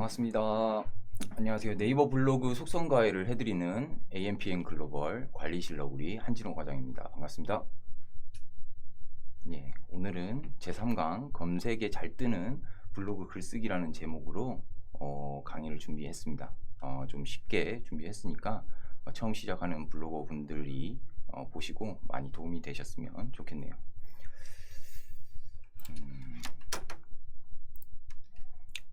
반갑습니다. 안녕하세요. 네이버 블로그 속성 가해를 해드리는 AMPN 글로벌 관리실 너구리 한진호 과장입니다. 반갑습니다. 예, 오늘은 제3강 검색에 잘 뜨는 블로그 글쓰기라는 제목으로 강의를 준비했습니다. 좀 쉽게 준비했으니까 처음 시작하는 블로거 분들이 보시고 많이 도움이 되셨으면 좋겠네요.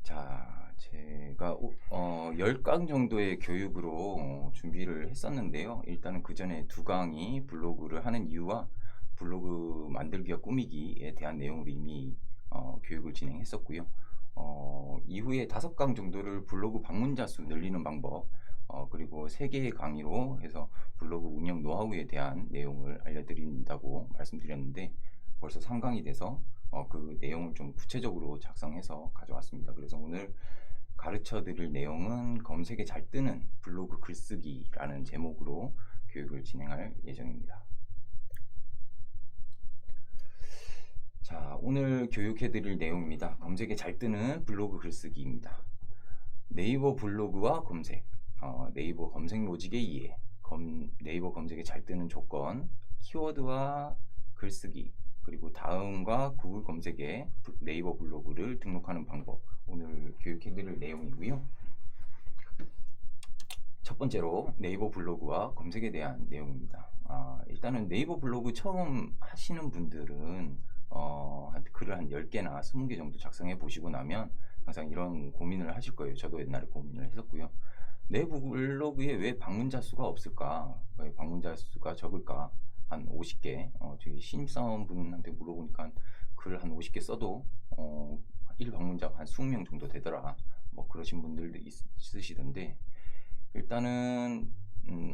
자, 제가 10강 정도의 교육으로 준비를 했었는데요. 일단은 그 전에 2강이 블로그를 하는 이유와 블로그 만들기와 꾸미기에 대한 내용으로 이미 교육을 진행했었고요. 이후에 5강 정도를 블로그 방문자 수 늘리는 방법, 그리고 3개의 강의로 해서 블로그 운영 노하우에 대한 내용을 알려드린다고 말씀드렸는데 벌써 3강이 돼서 그 내용을 좀 구체적으로 작성해서 가져왔습니다. 그래서 오늘 가르쳐 드릴 내용은 검색에 잘 뜨는 블로그 글쓰기라는 제목으로 교육을 진행할 예정입니다. 자, 오늘 교육해 드릴 내용입니다. 검색에 잘 뜨는 블로그 글쓰기입니다. 네이버 블로그와 검색, 네이버 검색 로직의 이해, 네이버 검색에 잘 뜨는 조건, 키워드와 글쓰기, 그리고 다음과 구글 검색에 네이버 블로그를 등록하는 방법, 오늘 교육해드릴 내용이고요. 첫 번째로 네이버 블로그와 검색에 대한 내용입니다. 일단은 네이버 블로그 처음 하시는 분들은 글을 한 10개나 20개 정도 작성해 보시고 나면 항상 이런 고민을 하실 거예요. 저도 옛날에 고민을 했었고요. 내 블로그에 왜 방문자 수가 없을까? 왜 방문자 수가 적을까? 한 50개. 저희 신입사원분한테 물어보니까 글 한 50개 써도 1방문자가 한 20명 정도 되더라. 뭐 그러신 분들도 있으시던데 일단은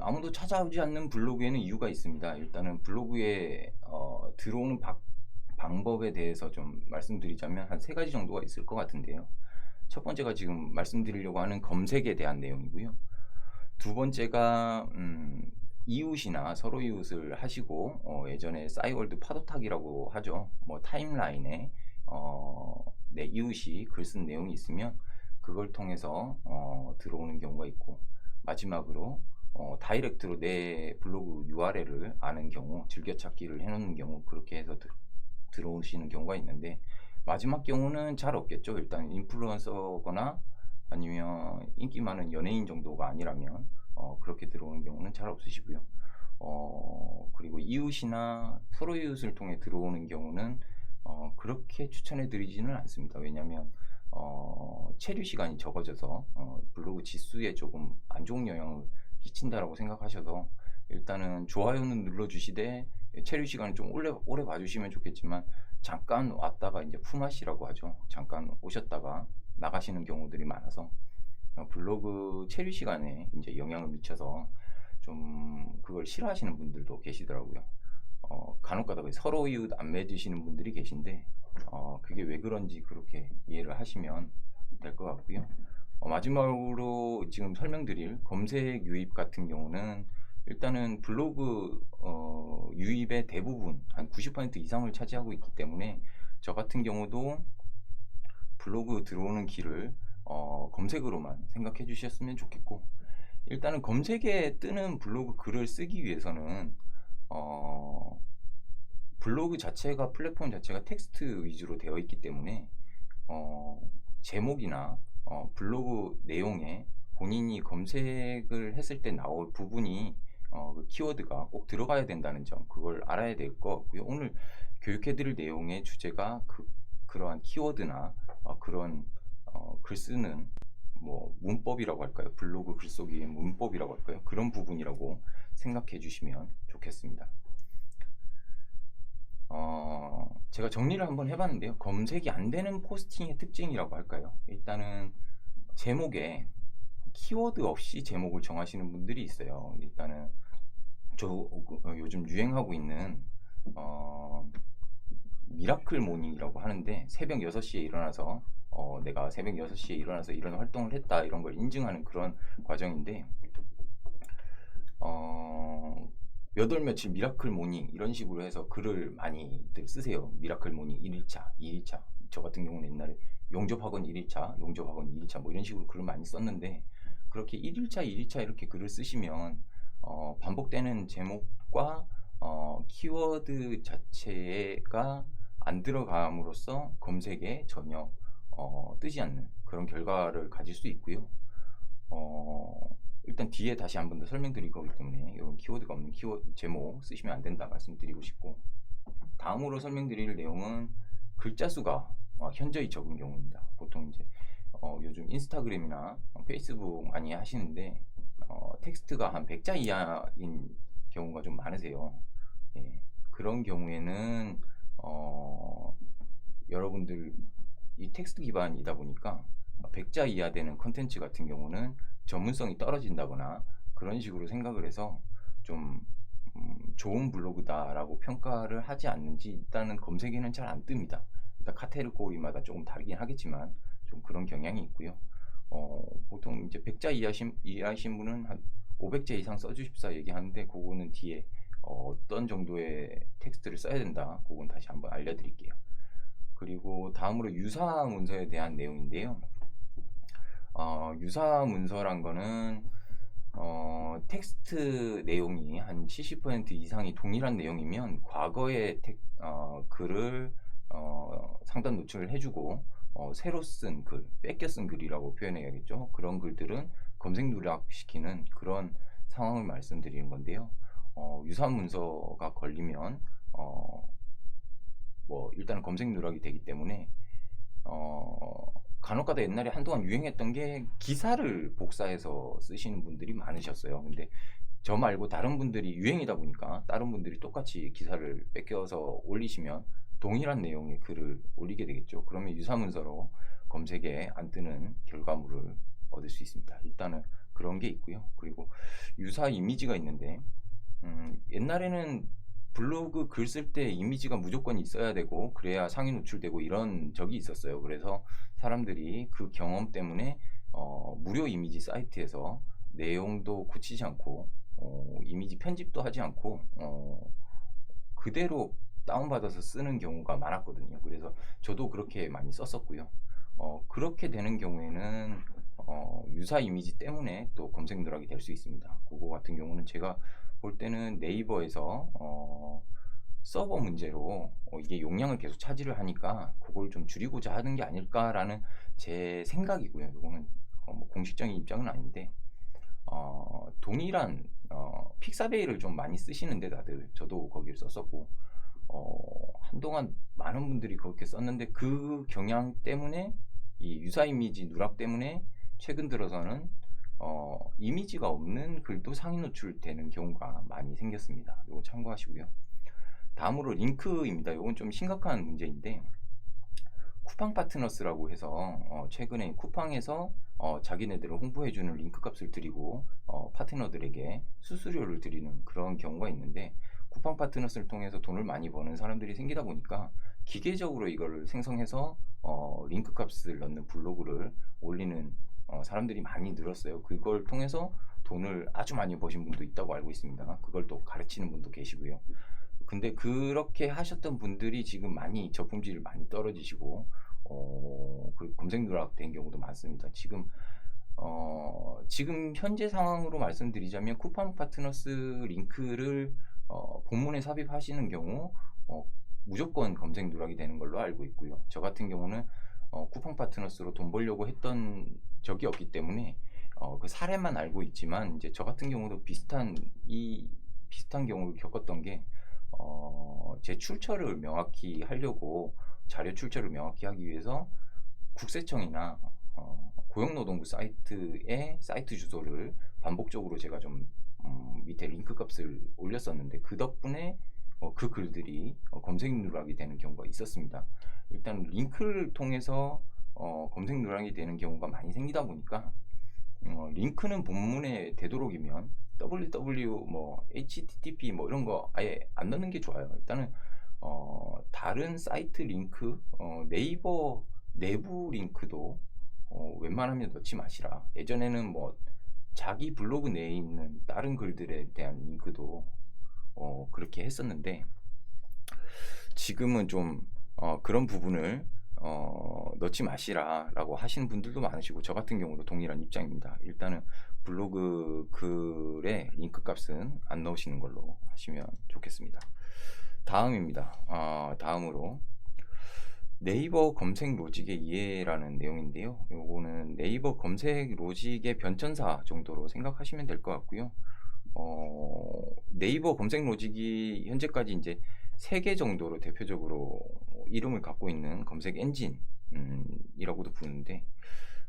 아무도 찾아오지 않는 블로그에는 이유가 있습니다. 일단은 블로그에 들어오는 방법에 대해서 좀 말씀드리자면 한 3가지 정도가 있을 것 같은데요. 첫 번째가 지금 말씀드리려고 하는 검색에 대한 내용이고요. 두 번째가 이웃이나 서로 이웃을 하시고 예전에 싸이월드 파도타기라고 하죠. 뭐 타임라인에 내 이웃이 글 쓴 내용이 있으면 그걸 통해서 들어오는 경우가 있고 마지막으로 다이렉트로 내 블로그 URL을 아는 경우 즐겨찾기를 해놓는 경우 그렇게 해서 들어오시는 경우가 있는데 마지막 경우는 잘 없겠죠. 일단 인플루언서거나 아니면 인기 많은 연예인 정도가 아니라면 그렇게 들어오는 경우는 잘 없으시고요. 그리고 이웃이나 서로 이웃을 통해 들어오는 경우는 그렇게 추천해 드리지는 않습니다. 왜냐하면 체류 시간이 적어져서 블로그 지수에 조금 안 좋은 영향을 끼친다라고 생각하셔서 일단은 좋아요는 눌러주시되 체류 시간을 좀 오래 봐주시면 좋겠지만 잠깐 왔다가 이제 품앗이라고 하죠. 잠깐 오셨다가 나가시는 경우들이 많아서 블로그 체류 시간에 이제 영향을 미쳐서 좀 그걸 싫어하시는 분들도 계시더라고요. 간혹 가다가 서로 이웃 안 맺으시는 분들이 계신데 그게 왜 그런지 그렇게 이해를 하시면 될 것 같고요. 마지막으로 지금 설명드릴 검색 유입 같은 경우는 일단은 블로그 유입의 대부분 한 90% 이상을 차지하고 있기 때문에 저 같은 경우도 블로그 들어오는 길을 검색으로만 생각해 주셨으면 좋겠고 일단은 검색에 뜨는 블로그 글을 쓰기 위해서는 블로그 자체가 플랫폼 자체가 텍스트 위주로 되어 있기 때문에 제목이나 블로그 내용에 본인이 검색을 했을 때 나올 부분이 그 키워드가 꼭 들어가야 된다는 점 그걸 알아야 될 것 같고요. 오늘 교육해드릴 내용의 주제가 그러한 키워드나 그런 글 쓰는 뭐 문법이라고 할까요? 블로그 글쓰기의 문법이라고 할까요? 그런 부분이라고 생각해 주시면 좋겠습니다. 제가 정리를 한번 해봤는데요. 검색이 안 되는 포스팅의 특징이라고 할까요? 일단은 제목에 키워드 없이 제목을 정하시는 분들이 있어요. 일단은 저 요즘 유행하고 있는 미라클 모닝이라고 하는데 새벽 6시에 일어나서 내가 새벽 6시에 일어나서 이런 활동을 했다 이런 걸 인증하는 그런 과정인데 몇 월 며칠 미라클 모닝 이런 식으로 해서 글을 많이들 쓰세요. 미라클 모닝 1일차, 2일차. 저 같은 경우는 옛날에 용접학원 1일차, 용접학원 2일차 뭐 이런 식으로 글을 많이 썼는데 그렇게 1일차, 2일차 이렇게 글을 쓰시면 반복되는 제목과 키워드 자체가 안 들어감으로써 검색에 전혀 뜨지 않는 그런 결과를 가질 수 있고요. 일단 뒤에 다시 한 번 더 설명드릴 거기 때문에 이런 키워드가 없는 키워드 제목 쓰시면 안 된다 말씀드리고 싶고, 다음으로 설명드릴 내용은 글자 수가 현저히 적은 경우입니다. 보통 이제 요즘 인스타그램이나 페이스북 많이 하시는데 텍스트가 한 100자 이하인 경우가 좀 많으세요. 예, 그런 경우에는 여러분들 이 텍스트 기반이다 보니까 100자 이하 되는 컨텐츠 같은 경우는 전문성이 떨어진다거나 그런 식으로 생각을 해서 좀 좋은 블로그다라고 평가를 하지 않는지 일단은 검색에는 잘 안 뜹니다. 일단 카테고리마다 조금 다르긴 하겠지만 좀 그런 경향이 있고요. 보통 이제 100자 이하신 분은 한 500자 이상 써주십사 얘기하는데 그거는 뒤에 어떤 정도의 텍스트를 써야 된다, 그건 다시 한번 알려드릴게요. 그리고 다음으로 유사 문서에 대한 내용인데요. 유사 문서란 거는 텍스트 내용이 한 70% 이상이 동일한 내용이면 과거의 글을 상단 노출을 해주고 새로 쓴 글, 뺏겨 쓴 글이라고 표현해야겠죠. 그런 글들은 검색 누락시키는 그런 상황을 말씀드리는 건데요. 유사 문서가 걸리면 뭐 일단은 검색 누락이 되기 때문에 간혹가다 옛날에 한동안 유행했던 게 기사를 복사해서 쓰시는 분들이 많으셨어요. 근데 저 말고 다른 분들이 유행이다 보니까 다른 분들이 똑같이 기사를 뺏겨서 올리시면 동일한 내용의 글을 올리게 되겠죠. 그러면 유사문서로 검색에 안 뜨는 결과물을 얻을 수 있습니다. 일단은 그런 게 있고요. 그리고 유사 이미지가 있는데 옛날에는 블로그 글 쓸 때 이미지가 무조건 있어야 되고 그래야 상위 노출되고 이런 적이 있었어요. 그래서 사람들이 그 경험 때문에 무료 이미지 사이트에서 내용도 고치지 않고 이미지 편집도 하지 않고 그대로 다운받아서 쓰는 경우가 많았거든요. 그래서 저도 그렇게 많이 썼었고요. 그렇게 되는 경우에는 유사 이미지 때문에 또 검색 누락이 될 수 있습니다. 그거 같은 경우는 제가 볼 때는 네이버에서 서버 문제로 이게 용량을 계속 차지를 하니까 그걸 좀 줄이고자 하는 게 아닐까라는 제 생각이고요. 이거는 뭐 공식적인 입장은 아닌데 동일한 픽사베이를 좀 많이 쓰시는데 다들 저도 거기를 썼었고 한동안 많은 분들이 그렇게 썼는데 그 경향 때문에 이 유사 이미지 누락 때문에 최근 들어서는 이미지가 없는 글도 상위 노출되는 경우가 많이 생겼습니다. 이거 참고하시고요. 다음으로 링크입니다. 이건 좀 심각한 문제인데 쿠팡 파트너스라고 해서 최근에 쿠팡에서 자기네들을 홍보해주는 링크 값을 드리고 파트너들에게 수수료를 드리는 그런 경우가 있는데 쿠팡 파트너스를 통해서 돈을 많이 버는 사람들이 생기다 보니까 기계적으로 이거를 생성해서 링크 값을 넣는 블로그를 올리는 사람들이 많이 늘었어요. 그걸 통해서 돈을 아주 많이 버신 분도 있다고 알고 있습니다. 그걸 또 가르치는 분도 계시고요. 근데 그렇게 하셨던 분들이 지금 많이 저품질을 많이 떨어지시고 그 검색 누락된 경우도 많습니다. 지금 현재 상황으로 말씀드리자면 쿠팡 파트너스 링크를 본문에 삽입하시는 경우 무조건 검색 누락이 되는 걸로 알고 있고요. 저 같은 경우는 쿠팡 파트너스로 돈 벌려고 했던 적이 없기 때문에 그 사례만 알고 있지만 이제 저 같은 경우도 비슷한 경우를 겪었던 게 제 출처를 명확히 하려고 자료 출처를 명확히 하기 위해서 국세청이나 고용노동부 사이트의 사이트 주소를 반복적으로 제가 좀 밑에 링크 값을 올렸었는데 그 덕분에 그 글들이 검색 누락이 되는 경우가 있었습니다. 일단 링크를 통해서 검색 누락이 되는 경우가 많이 생기다 보니까 링크는 본문에 되도록이면 www 뭐 http 뭐 이런 거 아예 안 넣는 게 좋아요. 일단은 다른 사이트 링크, 네이버 내부 링크도 웬만하면 넣지 마시라. 예전에는 뭐 자기 블로그 내에 있는 다른 글들에 대한 링크도 그렇게 했었는데 지금은 좀 그런 부분을 넣지 마시라라고 하시는 분들도 많으시고 저 같은 경우도 동일한 입장입니다. 일단은 블로그 글에 링크 값은 안 넣으시는 걸로 하시면 좋겠습니다. 다음입니다. 다음으로 네이버 검색 로직의 이해라는 내용인데요. 요거는 네이버 검색 로직의 변천사 정도로 생각하시면 될 것 같고요. 네이버 검색 로직이 현재까지 이제 3개 정도로 대표적으로 이름을 갖고 있는 검색 엔진 이라고도 부르는데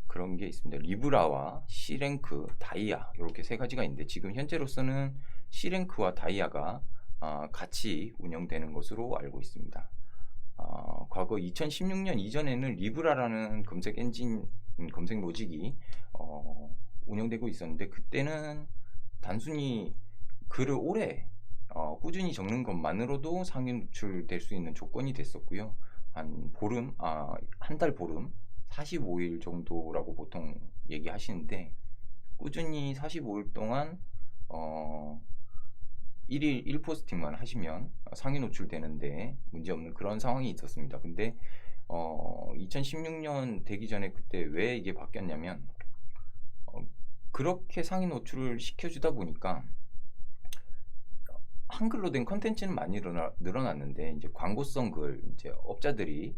그런 게 있습니다. 리브라와 C랭크, 다이아 이렇게 3가지가 있는데 지금 현재로서는 C랭크와 다이아가 같이 운영되는 것으로 알고 있습니다. 과거 2016년 이전에는 리브라라는 검색 엔진 검색 로직이 운영되고 있었는데 그때는 단순히 글을 오래 꾸준히 적는 것만으로도 상위 노출될 수 있는 조건이 됐었고요. 한 달 보름 45일 정도라고 보통 얘기하시는데 꾸준히 45일 동안 1일 1포스팅만 하시면 상위 노출되는데 문제없는 그런 상황이 있었습니다. 근데 2016년 되기 전에 그때 왜 이게 바뀌었냐면 그렇게 상위 노출을 시켜주다 보니까 한글로 된 컨텐츠는 많이 늘어났는데 이제 광고성 글 이제 업자들이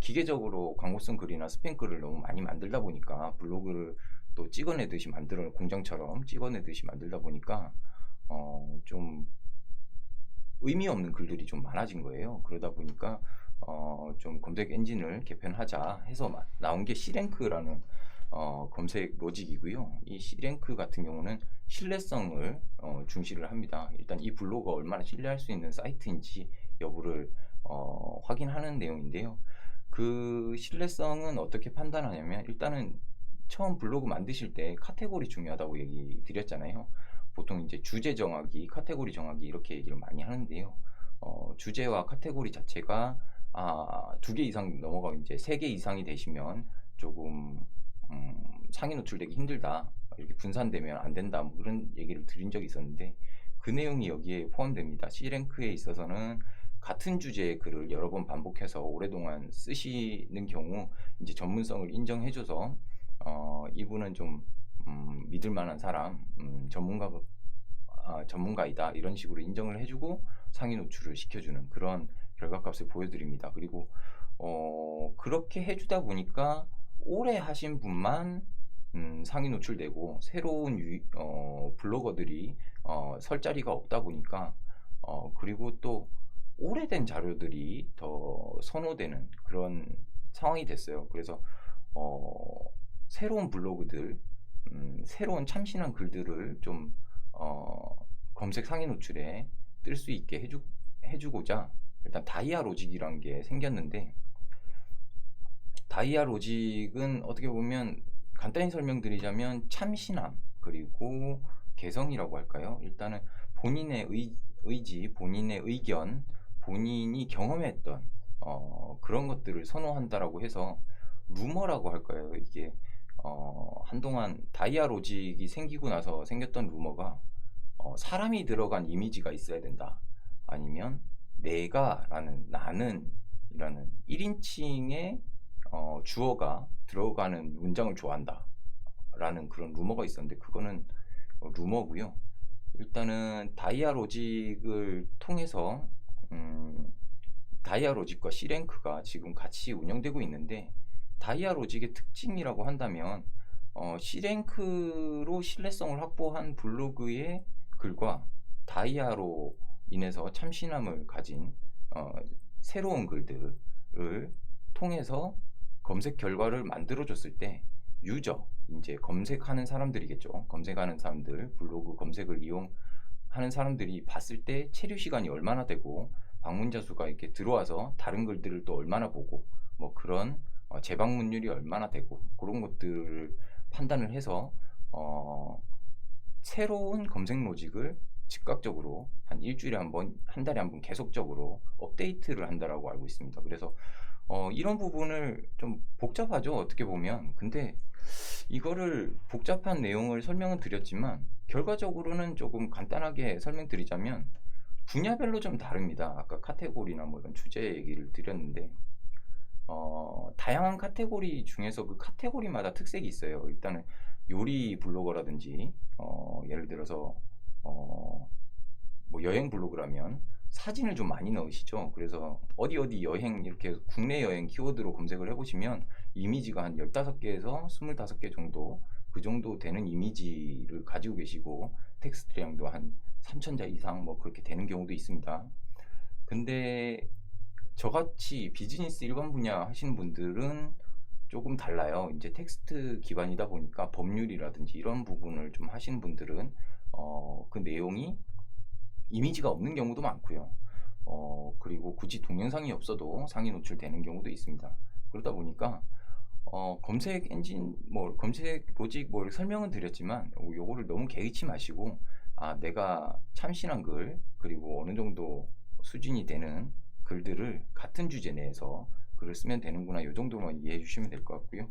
기계적으로 광고성 글이나 스팸 글을 너무 많이 만들다 보니까 블로그를 또 찍어내듯이 공장처럼 찍어내듯이 만들다 보니까 좀 의미 없는 글들이 좀 많아진 거예요. 그러다 보니까 좀 검색 엔진을 개편하자 해서 나온 게 C랭크라는 검색 로직이고요. 이 C랭크 같은 경우는 신뢰성을 중시를 합니다. 일단 이 블로그가 얼마나 신뢰할 수 있는 사이트인지 여부를 확인하는 내용인데요. 그 신뢰성은 어떻게 판단하냐면 일단은 처음 블로그 만드실 때 카테고리 중요하다고 얘기 드렸잖아요. 보통 이제 주제 정하기, 카테고리 정하기 이렇게 얘기를 많이 하는데요. 주제와 카테고리 자체가 2개 이상 넘어가고 이제 3개 이상이 되시면 조금 상위 노출되기 힘들다. 이렇게 분산되면 안 된다. 뭐 그런 얘기를 드린 적이 있었는데 그 내용이 여기에 포함됩니다. C랭크에 있어서는 같은 주제의 글을 여러 번 반복해서 오랫동안 쓰시는 경우 이제 전문성을 인정해줘서 이분은 좀 믿을 만한 사람, 전문가이다 이런 식으로 인정을 해주고 상위 노출을 시켜주는 그런 결과값을 보여드립니다. 그리고 그렇게 해주다 보니까 오래 하신 분만 상위 노출되고 새로운 블로거들이 설 자리가 없다 보니까 그리고 또 오래된 자료들이 더 선호되는 그런 상황이 됐어요. 그래서 새로운 블로그들, 새로운 참신한 글들을 좀 검색 상위 노출에 뜰 수 있게 해주고자 일단 다이아 로직이라는 게 생겼는데 다이아 로직은 어떻게 보면 간단히 설명드리자면 참신함 그리고 개성이라고 할까요? 일단은 본인의 의지, 본인의 의견, 본인이 경험했던 그런 것들을 선호한다라고 해서 루머라고 할까요? 이게 한동안 다이아 로직이 생기고 나서 생겼던 루머가 사람이 들어간 이미지가 있어야 된다. 아니면 나는 이라는 1인칭의 주어가 들어가는 문장을 좋아한다. 라는 그런 루머가 있었는데 그거는 루머고요. 일단은 다이아 로직을 통해서 다이아 로직과 C랭크가 지금 같이 운영되고 있는데 다이아 로직의 특징이라고 한다면 C랭크로 신뢰성을 확보한 블로그의 글과 다이아로 인해서 참신함을 가진 새로운 글들을 통해서 검색 결과를 만들어줬을 때 유저, 이제 검색하는 사람들이겠죠. 검색하는 사람들, 블로그 검색을 이용하는 사람들이 봤을 때 체류 시간이 얼마나 되고 방문자 수가 이렇게 들어와서 다른 글들을 또 얼마나 보고 뭐 그런 재방문율이 얼마나 되고 그런 것들을 판단을 해서 새로운 검색 로직을 즉각적으로 한 일주일에 한 번, 한 달에 한 번 계속적으로 업데이트를 한다라고 알고 있습니다. 그래서 이런 부분을 좀 복잡하죠, 어떻게 보면. 근데 이거를 복잡한 내용을 설명은 드렸지만 결과적으로는 조금 간단하게 설명드리자면 분야별로 좀 다릅니다. 아까 카테고리나 뭐 이런 주제 얘기를 드렸는데 다양한 카테고리 중에서 그 카테고리마다 특색이 있어요. 일단은 요리 블로거라든지 예를 들어서 뭐 여행 블로그라면 사진을 좀 많이 넣으시죠. 그래서 어디 어디 여행 이렇게 국내 여행 키워드로 검색을 해보시면 이미지가 한 15개에서 25개 정도 그 정도 되는 이미지를 가지고 계시고 텍스트량도 한 3,000자 이상 뭐 그렇게 되는 경우도 있습니다. 근데 저같이 비즈니스 일반 분야 하시는 분들은 조금 달라요. 이제 텍스트 기반이다 보니까 법률이라든지 이런 부분을 좀 하시는 분들은 그 내용이 이미지가 없는 경우도 많고요. 그리고 굳이 동영상이 없어도 상위 노출되는 경우도 있습니다. 그러다 보니까 검색 엔진 뭐 검색 로직 뭐 설명은 드렸지만 요거를 너무 개의치 마시고 내가 참신한 글 그리고 어느 정도 수준이 되는 글들을 같은 주제 내에서 글을 쓰면 되는구나 요 정도만 이해해 주시면 될 것 같고요.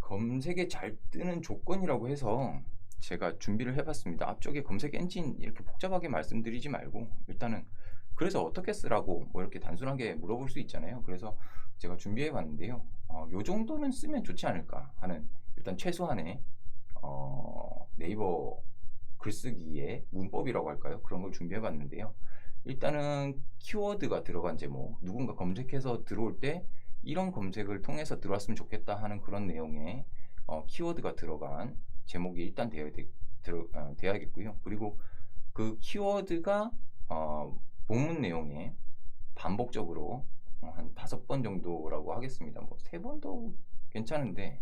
검색에 잘 뜨는 조건이라고 해서 제가 준비를 해봤습니다. 앞쪽에 검색 엔진 이렇게 복잡하게 말씀드리지 말고 일단은 그래서 어떻게 쓰라고 뭐 이렇게 단순하게 물어볼 수 있잖아요. 그래서 제가 준비해봤는데요. 요 정도는 쓰면 좋지 않을까 하는 일단 최소한의 네이버 글쓰기의 문법이라고 할까요? 그런 걸 준비해봤는데요. 일단은 키워드가 들어간 제목, 누군가 검색해서 들어올 때 이런 검색을 통해서 들어왔으면 좋겠다 하는 그런 내용의 키워드가 들어간 제목이 일단 되어야겠고요. 그리고 그 키워드가 본문 내용에 반복적으로 한 5번 정도라고 하겠습니다. 뭐 3번도 괜찮은데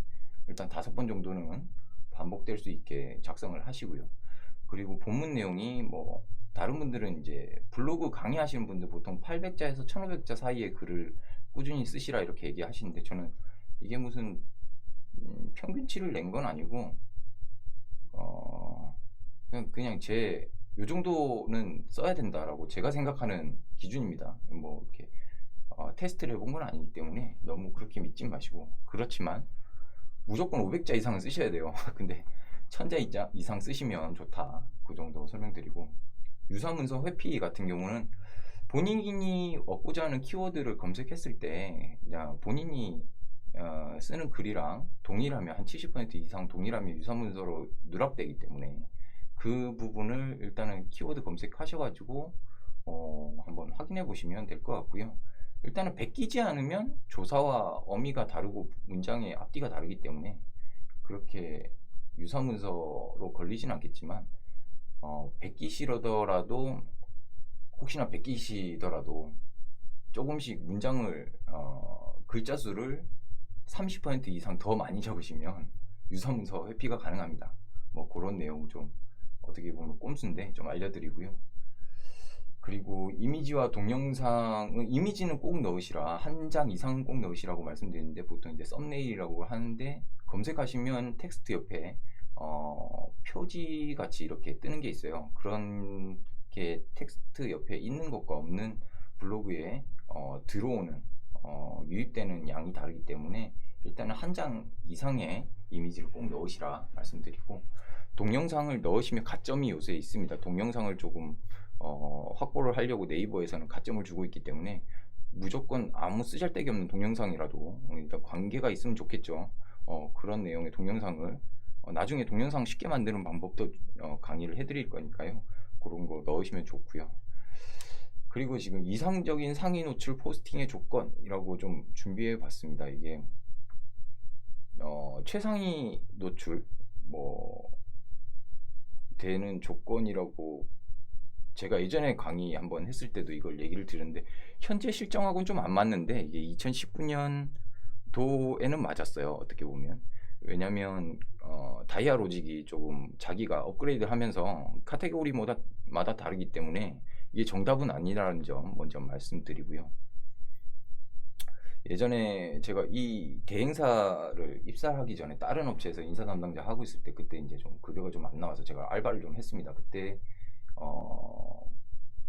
일단 5번 정도는 반복될 수 있게 작성을 하시고요. 그리고 본문 내용이 뭐 다른 분들은 이제 블로그 강의하시는 분들 보통 800자에서 1500자 사이의 글을 꾸준히 쓰시라 이렇게 얘기하시는데 저는 이게 무슨 평균치를 낸 건 아니고 그냥 제 요 정도는 써야 된다라고 제가 생각하는 기준입니다. 뭐 이렇게 테스트를 해본 건 아니기 때문에 너무 그렇게 믿지 마시고 그렇지만 무조건 500자 이상은 쓰셔야 돼요. 근데 1000자 이상 쓰시면 좋다. 그 정도 설명드리고 유사문서 회피 같은 경우는 본인이 얻고자 하는 키워드를 검색했을 때 본인이 쓰는 글이랑 동일하면 한 70% 이상 동일하면 유사문서로 누락되기 때문에 그 부분을 일단은 키워드 검색하셔가지고 한번 확인해 보시면 될 것 같고요. 일단은 베끼지 않으면 조사와 어미가 다르고 문장의 앞뒤가 다르기 때문에 그렇게 유사문서로 걸리진 않겠지만 베끼시더라도 혹시나 베끼시더라도 조금씩 문장을 글자 수를 30% 이상 더 많이 적으시면 유사문서 회피가 가능합니다. 뭐 그런 내용 좀 어떻게 보면 꼼수인데 좀 알려드리고요. 그리고 이미지와 동영상은 이미지는 꼭 넣으시라 한 장 이상 꼭 넣으시라고 말씀드리는데 보통 이제 썸네일이라고 하는데 검색하시면 텍스트 옆에 표지 같이 이렇게 뜨는 게 있어요. 그런 게 텍스트 옆에 있는 것과 없는 블로그에 들어오는 유입되는 양이 다르기 때문에 일단은 한 장 이상의 이미지를 꼭 넣으시라 말씀드리고 동영상을 넣으시면 가점이 요새 있습니다. 동영상을 조금 확보를 하려고 네이버에서는 가점을 주고 있기 때문에 무조건 아무 쓰잘데기 없는 동영상이라도 일단 관계가 있으면 좋겠죠. 그런 내용의 동영상을 나중에 동영상 쉽게 만드는 방법도 강의를 해드릴 거니까요. 그런 거 넣으시면 좋고요. 그리고 지금 이상적인 상위 노출 포스팅의 조건이라고 좀 준비해 봤습니다. 이게 최상위 노출 뭐 되는 조건이라고 제가 예전에 강의 한번 했을 때도 이걸 얘기를 드렸는데 현재 실정하고는 좀 안 맞는데 이게 2019년도에는 맞았어요. 어떻게 보면 왜냐면 다이아 로직이 조금 자기가 업그레이드 하면서 카테고리마다 다르기 때문에 이게 정답은 아니라는 점 먼저 말씀드리고요. 예전에 제가 이 대행사를 입사하기 전에 다른 업체에서 인사 담당자 하고 있을 때 그때 이제 좀 급여가 좀 안 나와서 제가 알바를 좀 했습니다. 그때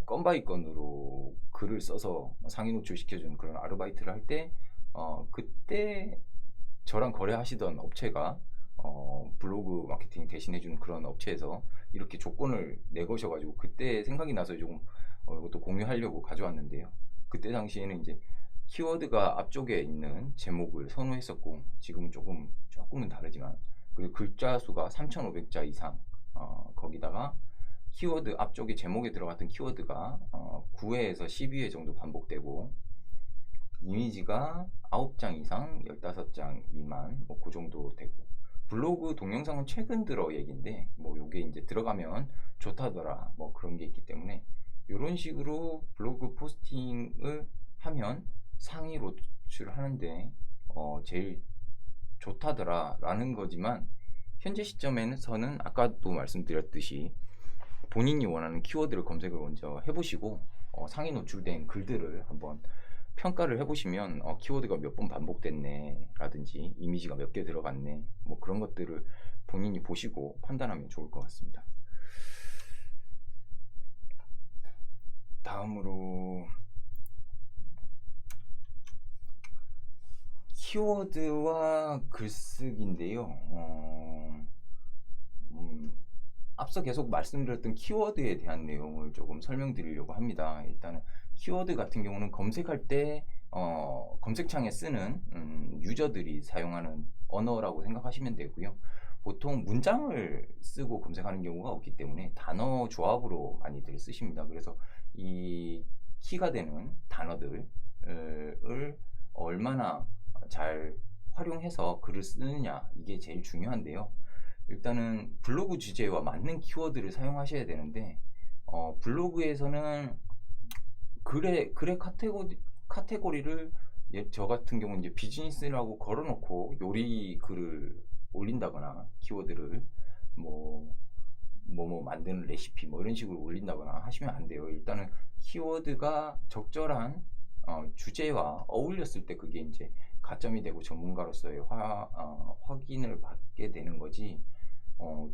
건바이 건으로 글을 써서 상위 노출시켜주는 그런 아르바이트를 할 때 그때 저랑 거래하시던 업체가 블로그 마케팅 대신해주는 그런 업체에서 이렇게 조건을 내거셔가지고 그때 생각이 나서 조금 이것도 공유하려고 가져왔는데요. 그때 당시에는 이제 키워드가 앞쪽에 있는 제목을 선호했었고, 지금은 조금은 다르지만, 그리고 글자 수가 3,500자 이상, 거기다가 키워드 앞쪽에 제목에 들어갔던 키워드가 9회에서 12회 정도 반복되고, 이미지가 9장 이상 15장 미만 뭐 그 정도 되고, 블로그 동영상은 최근 들어 얘긴데 뭐 요게 이제 들어가면 좋다더라 뭐 그런 게 있기 때문에 이런 식으로 블로그 포스팅을 하면 상위 노출하는데 제일 좋다더라 라는 거지만, 현재 시점에서는 아까도 말씀드렸듯이 본인이 원하는 키워드를 검색을 먼저 해보시고 상위 노출된 글들을 한번 평가를 해보시면 키워드가 몇 번 반복됐네 라든지 이미지가 몇 개 들어갔네 뭐 그런 것들을 본인이 보시고 판단하면 좋을 것 같습니다. 다음으로 키워드와 글쓰기인데요. 앞서 계속 말씀드렸던 키워드에 대한 내용을 조금 설명드리려고 합니다. 일단은 키워드 같은 경우는 검색할 때 검색창에 쓰는 유저들이 사용하는 언어라고 생각하시면 되고요. 보통 문장을 쓰고 검색하는 경우가 없기 때문에 단어 조합으로 많이들 쓰십니다. 그래서 이 키가 되는 단어들을 얼마나 잘 활용해서 글을 쓰느냐, 이게 제일 중요한데요. 일단은 블로그 주제와 맞는 키워드를 사용하셔야 되는데 블로그에서는 글의 카테고리를 저 같은 경우는 이제 비즈니스라고 걸어놓고 요리 글을 올린다거나 키워드를 뭐 만드는 레시피 뭐 이런 식으로 올린다거나 하시면 안 돼요. 일단은 키워드가 적절한 주제와 어울렸을 때 그게 이제 가점이 되고 전문가로서의 확인을 받게 되는 거지.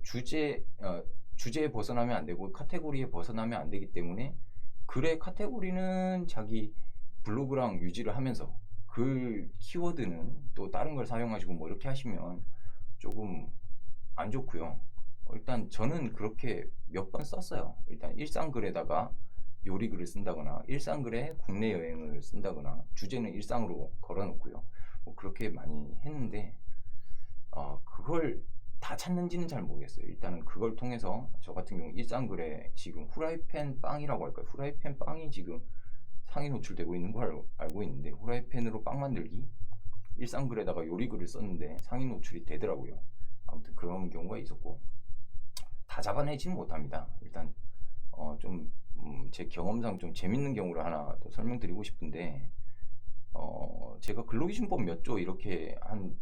주제에 벗어나면 안 되고 카테고리에 벗어나면 안 되기 때문에 글의 카테고리는 자기 블로그랑 유지를 하면서 글 키워드는 또 다른 걸 사용하시고 뭐 이렇게 하시면 조금 안 좋고요. 일단 저는 그렇게 몇 번 썼어요. 일단 일상글에다가 요리 글을 쓴다거나 일상글에 국내 여행을 쓴다거나 주제는 일상으로 걸어놓고요. 뭐 그렇게 많이 했는데 그걸 다 찾는지는 잘 모르겠어요. 일단은 그걸 통해서 저 같은 경우 일상글에 지금 후라이팬 빵이라고 할까요? 후라이팬 빵이 지금 상위 노출되고 있는 걸 알고 있는데, 후라이팬으로 빵 만들기 일상글에다가 요리글을 썼는데 상위 노출이 되더라고요. 아무튼 그런 경우가 있었고, 다 잡아내지는 못합니다. 일단 좀 제 경험상 좀 재밌는 경우를 하나 더 설명드리고 싶은데, 제가 근로기준법 몇 조 이렇게 한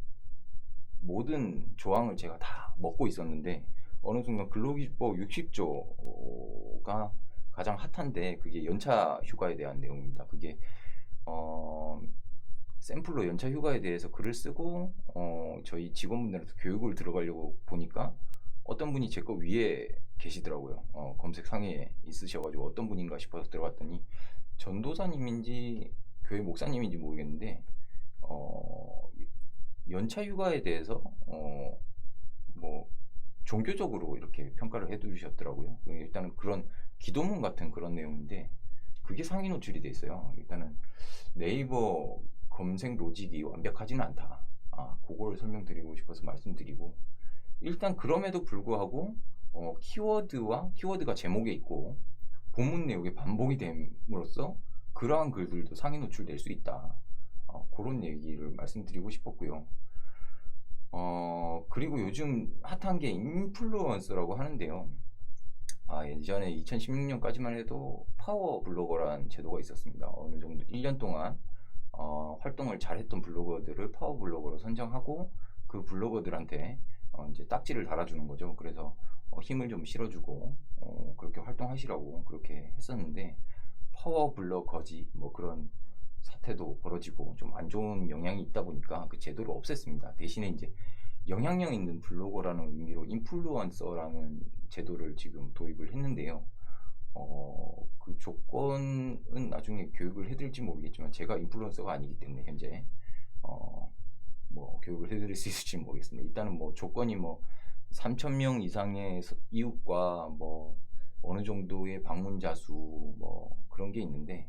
모든 조항을 제가 다 먹고 있었는데 어느 순간 근로기준법 60조가 가장 핫한데, 그게 연차 휴가에 대한 내용입니다. 그게 샘플로 연차 휴가에 대해서 글을 쓰고 저희 직원분들한테 교육을 들어가려고 보니까 어떤 분이 제 거 위에 계시더라고요. 검색 상위에 있으셔가지고 어떤 분인가 싶어서 들어갔더니 전도사님인지 교회 목사님인지 모르겠는데 연차 휴가에 대해서 뭐 종교적으로 이렇게 평가를 해두셨더라고요. 일단은 그런 기도문 같은 그런 내용인데 그게 상위 노출이 돼 있어요. 일단은 네이버 검색 로직이 완벽하지는 않다. 그걸 설명드리고 싶어서 말씀드리고, 일단 그럼에도 불구하고 키워드가 제목에 있고 본문 내용에 반복이 됨으로써 그러한 글들도 상위 노출될 수 있다. 그런 얘기를 말씀드리고 싶었고요. 그리고 요즘 핫한 게 인플루언서라고 하는데요. 예전에 2016년까지만 해도 파워 블로거라는 제도가 있었습니다. 어느 정도 1년 동안 활동을 잘했던 블로거들을 파워 블로거로 선정하고 그 블로거들한테 이제 딱지를 달아주는 거죠. 그래서 힘을 좀 실어주고 그렇게 활동하시라고 그렇게 했었는데, 파워 블로거지 뭐 그런 사태도 벌어지고 좀 안 좋은 영향이 있다 보니까 그 제도를 없앴습니다. 대신에 이제 영향력 있는 블로거라는 의미로 인플루언서라는 제도를 지금 도입을 했는데요. 그 조건은 나중에 교육을 해드릴지 모르겠지만 제가 인플루언서가 아니기 때문에 현재 뭐 교육을 해드릴 수 있을지 모르겠습니다. 일단은 뭐 조건이 뭐 3,000명 이상의 이웃과 뭐 어느 정도의 방문자 수 뭐 그런 게 있는데,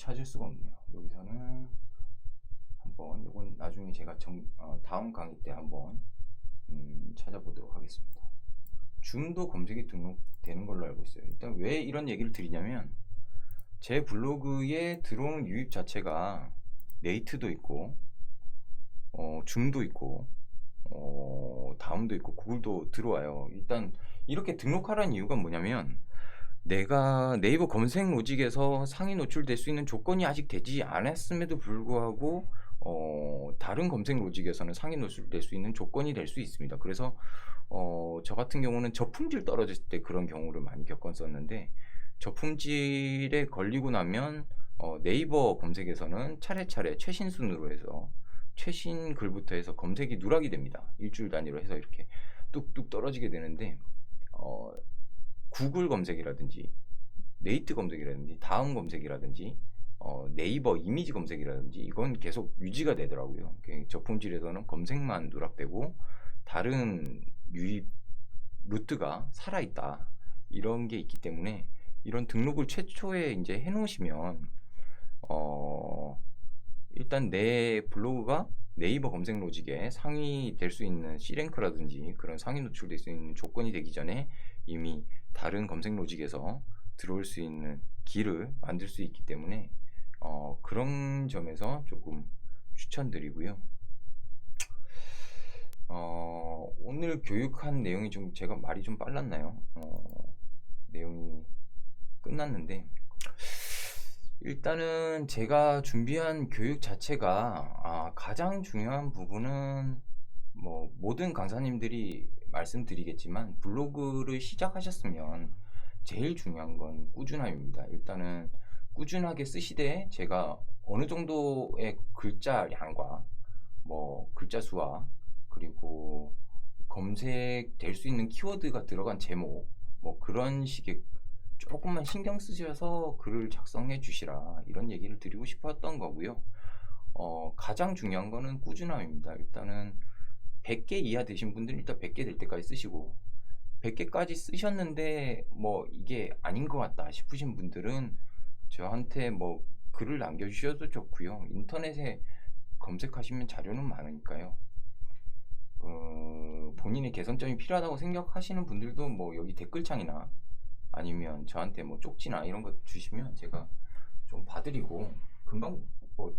찾을 수가 없네요. 여기서는 한번 이건 나중에 제가 다음 강의 때 한번 찾아보도록 하겠습니다. 줌도 검색이 등록되는 걸로 알고 있어요. 일단 왜 이런 얘기를 드리냐면 제 블로그에 들어오는 유입 자체가 네이트도 있고 줌도 있고 다음도 있고 구글도 들어와요. 일단 이렇게 등록하라는 이유가 뭐냐면 내가 네이버 검색 로직에서 상위 노출될 수 있는 조건이 아직 되지 않았음에도 불구하고 다른 검색 로직에서는 상위 노출될 수 있는 조건이 될 수 있습니다. 그래서 저 같은 경우는 저품질 떨어졌을 때 그런 경우를 많이 겪었었는데 저품질에 걸리고 나면 네이버 검색에서는 차례차례 최신 순으로 해서 최신 글부터 해서 검색이 누락이 됩니다. 일주일 단위로 해서 이렇게 뚝뚝 떨어지게 되는데 구글 검색이라든지 네이트 검색이라든지 다음 검색이라든지 네이버 이미지 검색이라든지 이건 계속 유지가 되더라고요. 저품질에서는 검색만 누락되고 다른 유입 루트가 살아있다 이런 게 있기 때문에 이런 등록을 최초에 이제 해놓으시면 일단 내 블로그가 네이버 검색 로직에 상위 될 수 있는 C랭크라든지 그런 상위 노출될 수 있는 조건이 되기 전에 이미 다른 검색 로직에서 들어올 수 있는 길을 만들 수 있기 때문에 그런 점에서 조금 추천드리고요. 오늘 교육한 내용이 좀 제가 말이 좀 빨랐나요? 내용이 끝났는데 일단은 제가 준비한 교육 자체가 가장 중요한 부분은 뭐 모든 강사님들이 말씀드리겠지만 블로그를 시작하셨으면 제일 중요한 건 꾸준함입니다. 일단은 꾸준하게 쓰시되 제가 어느 정도의 글자량과 뭐 글자 수와 그리고 검색될 수 있는 키워드가 들어간 제목 뭐 그런 식의 조금만 신경 쓰셔서 글을 작성해 주시라 이런 얘기를 드리고 싶었던 거고요. 가장 중요한 거는 꾸준함입니다. 일단은 100개 이하 되신 분들은 일단 100개 될 때까지 쓰시고 100개까지 쓰셨는데 뭐 이게 아닌 것 같다 싶으신 분들은 저한테 뭐 글을 남겨주셔도 좋고요. 인터넷에 검색하시면 자료는 많으니까요. 본인의 개선점이 필요하다고 생각하시는 분들도 뭐 여기 댓글창이나 아니면 저한테 뭐 쪽지나 이런 거 주시면 제가 좀 봐드리고 금방 뭐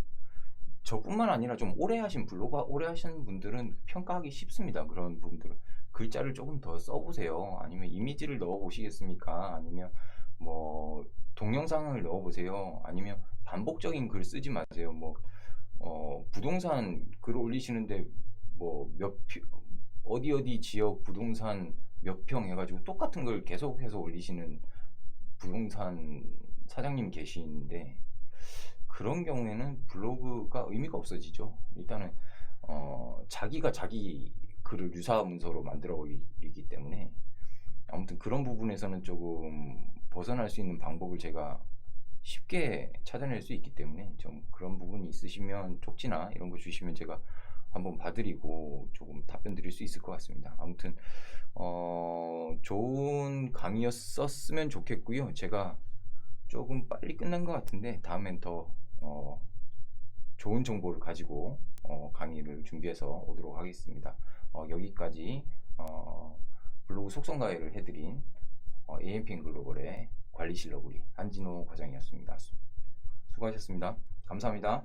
저뿐만 아니라 좀 오래 하신 블로그 오래 하시는 분들은 평가하기 쉽습니다. 그런 분들은 글자를 조금 더 써보세요. 아니면 이미지를 넣어 보시겠습니까? 아니면 뭐 동영상을 넣어 보세요. 아니면 반복적인 글 쓰지 마세요. 뭐 부동산 글 올리시는데 뭐 어디 지역 부동산 몇 평 해가지고 똑같은 걸 계속해서 올리시는 부동산 사장님 계시는데 그런 경우에는 블로그가 의미가 없어지죠. 일단은 자기가 자기 글을 유사 문서로 만들어 올리기 때문에 아무튼 그런 부분에서는 조금 벗어날 수 있는 방법을 제가 쉽게 찾아낼 수 있기 때문에 좀 그런 부분이 있으시면 쪽지나 이런 거 주시면 제가 한번 봐드리고 조금 답변 드릴 수 있을 것 같습니다. 아무튼 좋은 강의였었으면 좋겠고요. 제가 조금 빨리 끝난 것 같은데 다음엔 더 좋은 정보를 가지고 강의를 준비해서 오도록 하겠습니다. 여기까지 블로그 속성 강의를 해드린 AMPN 글로벌의 관리실 너구리 한진호 과장이었습니다. 수고하셨습니다. 감사합니다.